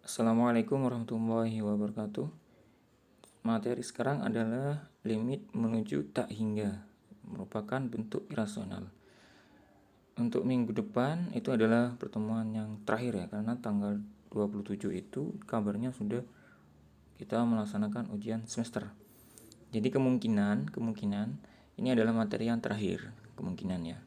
Assalamualaikum warahmatullahi wabarakatuh. Materi sekarang adalah limit menuju tak hingga, merupakan bentuk irasional. Untuk minggu depan itu adalah pertemuan yang terakhir ya, karena tanggal 27 itu kabarnya sudah kita melaksanakan ujian semester. Jadi kemungkinan ini adalah materi yang terakhir kemungkinannya.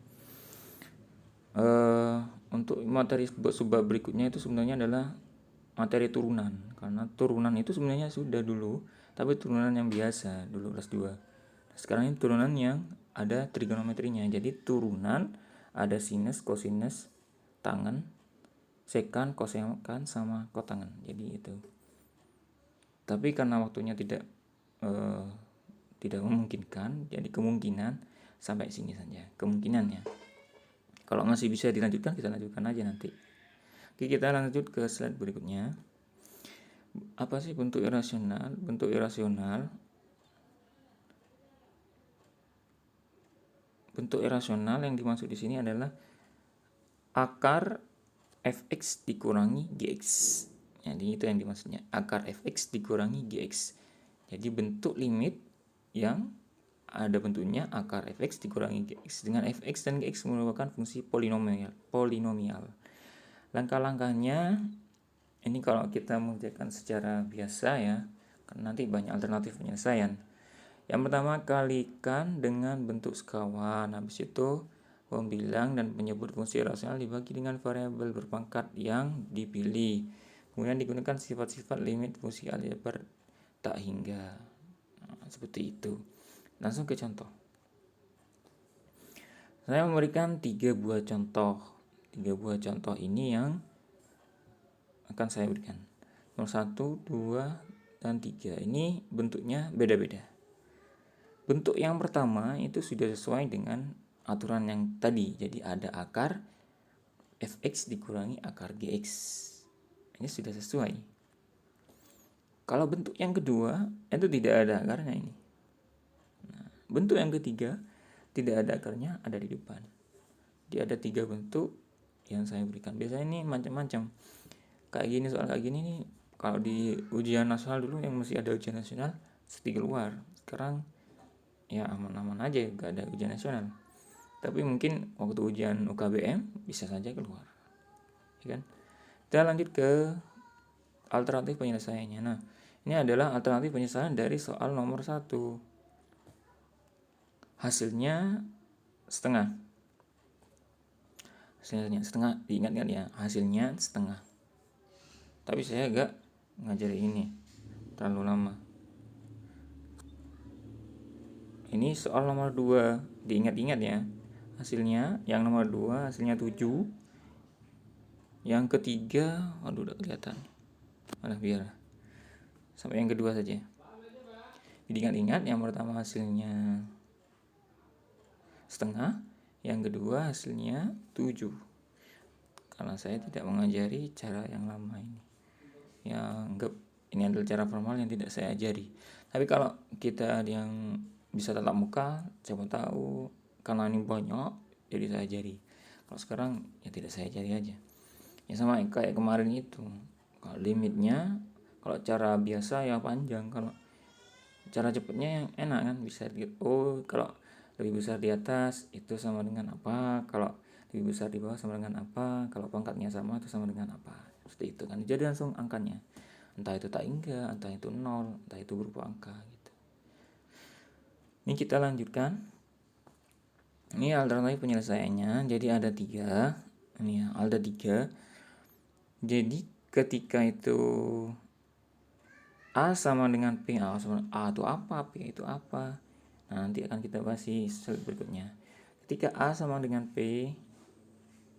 Untuk materi subbab berikutnya itu sebenarnya adalah materi turunan, karena turunan itu sebenarnya sudah dulu, tapi turunan yang biasa dulu kelas 2. Sekarang ini turunan yang ada trigonometrinya. Jadi turunan ada sinus, kosinus, tangen, sekan, kosekan sama kotangen. Jadi itu. Tapi karena waktunya tidak memungkinkan, jadi kemungkinan sampai sini saja. Kemungkinannya. Kalau masih bisa dilanjutkan, kita lanjutkan aja nanti. Oke, kita lanjut ke slide berikutnya. Apa sih bentuk irasional? Bentuk irasional yang dimaksud di sini adalah akar fx dikurangi gx. Jadi itu yang dimaksudnya, akar fx dikurangi gx. Jadi bentuk limit yang ada bentuknya akar fx dikurangi gx, dengan fx dan gx merupakan fungsi polinomial. Langkah-langkahnya ini kalau kita mengerjakan secara biasa ya, karena nanti banyak alternatif penyelesaian. Yang pertama, kalikan dengan bentuk sekawan. Habis itu pembilang dan penyebut fungsi rasional dibagi dengan variabel berpangkat yang dipilih. Kemudian digunakan sifat-sifat limit fungsi aljabar tak hingga. Seperti itu. Langsung ke contoh. Saya memberikan 3 buah contoh. 3 buah contoh ini yang akan saya berikan. Nomor 1, 2, dan 3. Ini bentuknya beda-beda. Bentuk yang pertama itu sudah sesuai dengan aturan yang tadi. Jadi ada akar fx dikurangi akar gx. Ini sudah sesuai. Kalau bentuk yang kedua itu tidak ada akarnya ini. Nah, bentuk yang ketiga tidak ada akarnya, ada di depan. Jadi ada 3 bentuk yang saya berikan. Biasanya ini macam-macam. Kayak gini, soal kayak gini nih, kalau di ujian nasional dulu yang masih ada ujian nasional pasti keluar. Sekarang ya aman-aman aja, gak ada ujian nasional. Tapi mungkin waktu ujian UKBM bisa saja keluar, ya kan? Kita lanjut ke alternatif penyelesaiannya. Nah, ini adalah alternatif penyelesaian dari soal nomor 1. Hasilnya setengah. Diingat-ingat ya, hasilnya setengah. Tapi saya agak ngajari ini terlalu lama. Ini soal nomor 2, diingat-ingat ya. Hasilnya yang nomor 2 hasilnya 7. Yang ketiga, waduh udah kelihatan. Biar sampai yang kedua saja. Diingat-ingat, yang pertama hasilnya setengah, yang kedua hasilnya 7. Karena saya tidak mengajari cara yang lama ini. Ini adalah cara formal yang tidak saya ajari. Tapi kalau kita yang bisa tatap muka, siapa tahu karena ini banyak, jadi saya ajari. Kalau sekarang ya tidak saya ajari aja. Ya sama kayak kemarin itu. Kalau limitnya, kalau cara biasa ya panjang, kalau cara cepatnya yang enak kan, bisa kalau lebih besar di atas itu sama dengan apa, kalau lebih besar di bawah sama dengan apa, kalau pangkatnya sama itu sama dengan apa, seperti itu kan. Jadi langsung angkanya, entah itu tak hingga, entah itu 0, entah itu berupa angka gitu. Ini kita lanjutkan. Ini alternatif penyelesaiannya. Jadi ada 3. Ini ya, ada 3. Jadi ketika itu A sama dengan P, A itu apa, P itu apa. Nah, nanti akan kita bahas di slide berikutnya. Ketika A sama dengan P,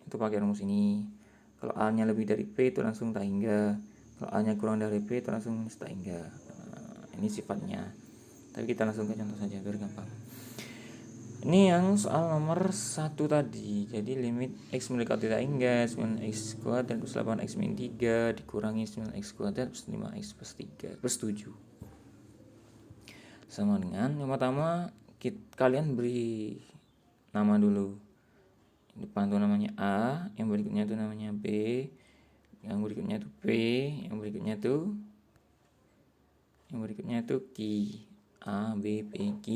itu pakai rumus ini. Kalau A-nya lebih dari P itu langsung tak hingga. Kalau A-nya kurang dari P itu langsung tak hingga. Nah, ini sifatnya. Tapi kita langsung ke contoh saja biar gampang. Ini yang soal nomor 1 tadi. Jadi limit x mendekati tak hingga 9x kuadrat plus 8x min 3 dikurangi 9x kuadrat plus 5x plus 3 plus 7. Sama dengan yang pertama, kalian beri nama dulu. Depan itu namanya A, yang berikutnya itu namanya B, yang berikutnya itu P, yang berikutnya itu Q. A, B, P, Q.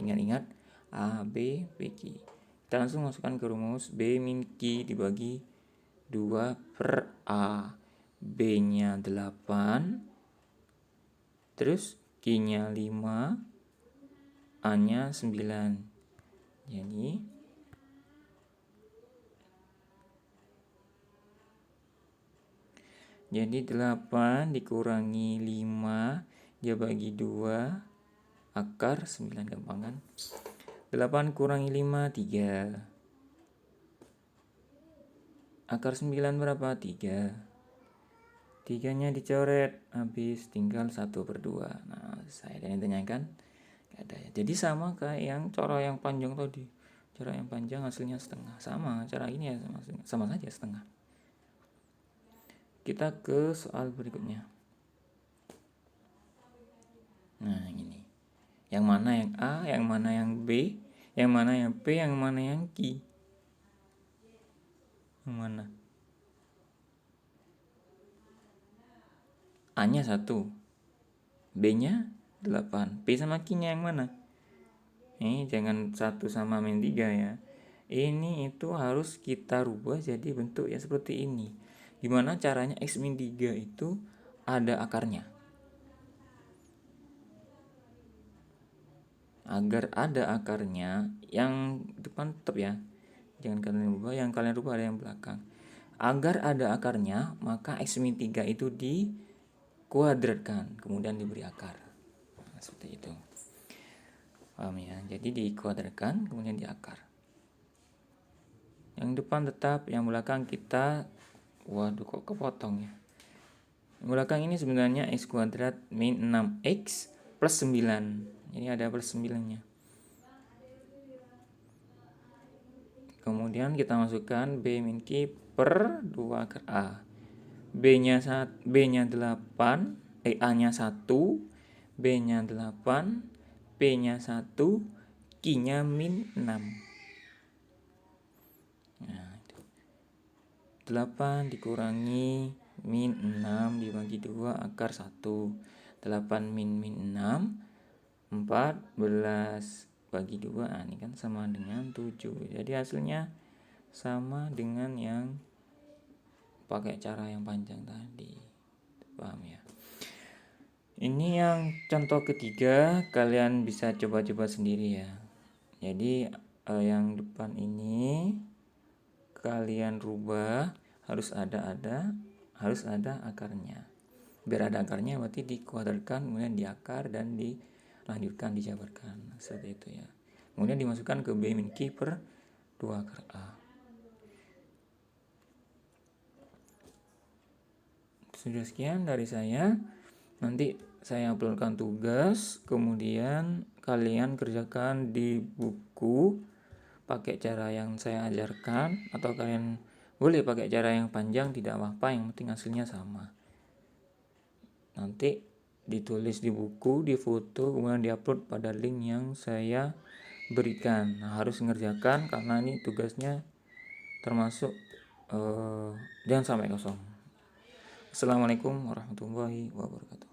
Ingat-ingat A, B, P, Q. Kita langsung masukkan ke rumus B min Q dibagi 2 per A. B-nya 8, terus Q-nya 5, A-nya 9. Jadi 8 dikurangi 5 dia bagi 2 akar 9, gampang kan? 8 kurangi 5 3. Akar 9 berapa? 3. 3-nya dicoret, habis tinggal 1/2. Nah, saya dan ditanyakan gak ada ya. Jadi sama kayak yang cara yang panjang tadi. Cara yang panjang hasilnya setengah. Sama, cara ini ya sama saja setengah. Kita ke soal berikutnya. Nah, ini. Yang mana yang A, yang mana yang B, yang mana yang P, yang mana yang Q? Yang mana? A-nya 1, B-nya 8, P sama Q-nya yang mana? Ini jangan 1 sama min 3 ya. Ini itu harus kita rubah jadi bentuk ya seperti ini. Gimana caranya X min 3 itu ada akarnya? Agar ada akarnya, yang depan tetap ya. Jangan kalian rubah, yang kalian rubah ada yang belakang. Agar ada akarnya, maka X min 3 itu dikuadratkan, kemudian diberi akar. Nah, seperti itu. Paham ya? Jadi dikuadratkan, kemudian diakar. Yang depan tetap, yang belakang kita, waduh kok kepotong ya. Yang belakang ini sebenarnya X kuadrat min 6X plus 9. Jadi ada plus 9-nya. Kemudian kita masukkan B min Q per 2 akar A. B-nya 8, A-nya 1, B-nya 8, P-nya 1, Q-nya min 6. Nah, 8 dikurangi min 6 dibagi 2 akar 1. 8 min 6, 14 bagi 2. Nah, ini kan sama dengan 7. Jadi hasilnya sama dengan yang pakai cara yang panjang tadi. Paham ya? Ini yang contoh ketiga, kalian bisa coba-coba sendiri ya. Jadi yang depan ini kalian rubah harus ada akarnya. Biar ada akarnya berarti dikuadratkan, kemudian diakar dan dilanjutkan dijabarkan. Seperti itu ya. Kemudian dimasukkan ke B min Q per 2 akar A. Sudah sekian dari saya. Nanti saya uploadkan tugas, kemudian kalian kerjakan di buku pakai cara yang saya ajarkan, atau kalian boleh pakai cara yang panjang, tidak apa-apa, yang penting hasilnya sama. Nanti ditulis di buku, difoto, kemudian diupload pada link yang saya berikan. Nah, harus mengerjakan karena ini tugasnya termasuk jangan sampai kosong. Assalamualaikum warahmatullahi wabarakatuh.